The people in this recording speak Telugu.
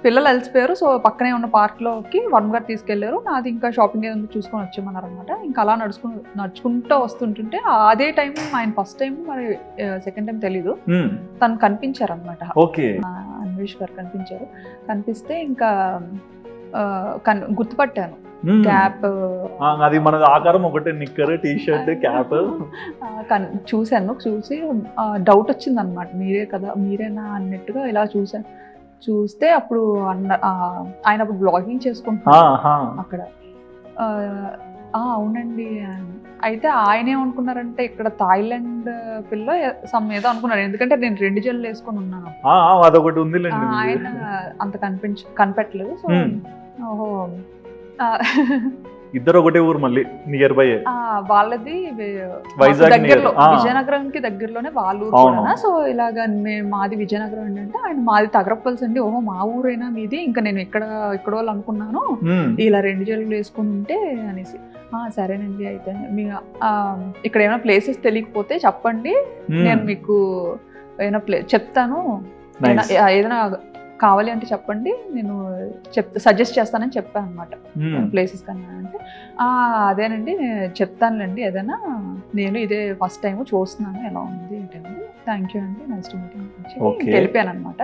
పిల్లలు అలసిపోయారు. సో పక్కనే ఉన్న పార్క్లోకి వర్మ గారు తీసుకెళ్లారు. నాది ఇంకా షాపింగ్ ఏదో చూసుకొని వచ్చేయమన్నారు అనమాట. ఇంకా అలా నడుచుకుంటూ వస్తుంటుంటే అదే టైం ఆయన ఫస్ట్ టైం మరి సెకండ్ టైం తెలీదు, తను కనిపించారు అనమాట. అన్వేష్ గారు కనిపించారు. కనిపిస్తే ఇంకా గుర్తుపట్టాను. క్యాప్ అది మన ఆకారం ఒకటే, నిక్కర్ టీ షర్ట్ క్యాప్ చూశాను. చూసి డౌట్ వచ్చింది అనమాట, మీరేనా అన్నట్టుగా ఇలా చూశాను. చూస్తే అప్పుడు ఆయన అప్పుడు బ్లాగింగ్ చేసుకుంటున్నారు అక్కడ. అవునండి. అయితే ఆయన ఏమనుకున్నారంటే ఇక్కడ థాయిలాండ్ పిల్ల ఏదో అనుకున్నారు, ఎందుకంటే నేను 2 జల్లు వేసుకొని ఉన్నాను. అదొకటి ఉంది. ఆయన అంత కనిపెట్టలేదు. సో ఓహో ఇద్దరు ఒకటే ఊరు, మళ్ళీ నియర్ బై వాళ్ళది దగ్గరలో, విజయనగరంకి దగ్గరలోనే వాళ్ళ ఊరు కూడా. సో ఇలాగా మాది విజయనగరం ఏంటంటే ఆయన మాది తగరపల్స్ అండి. ఓహో మా ఊరైనా మీది, ఇంకా నేను ఇక్కడ వాళ్ళు అనుకున్నాను ఇలా 2 జల్లు వేసుకుని ఉంటే అనేసి. సరేనండి, అయితే మీ ఇక్కడ ఏమైనా ప్లేసెస్ తెలియకపోతే చెప్పండి, నేను మీకు ఏమైనా చెప్తాను, ఏదైనా కావాలి అంటే చెప్పండి, నేను సజెస్ట్ చేస్తానని చెప్పాను అనమాట ప్లేసెస్ కన్నా. అంటే అదేనండి చెప్తానులేండి, ఏదైనా నేను ఇదే ఫస్ట్ టైం చూస్తున్నాను ఎలా ఉంది ఏంటండి, థ్యాంక్ యూ అండి, నైస్ టు మీట్ యూ వెళ్ళిపోయాను అనమాట.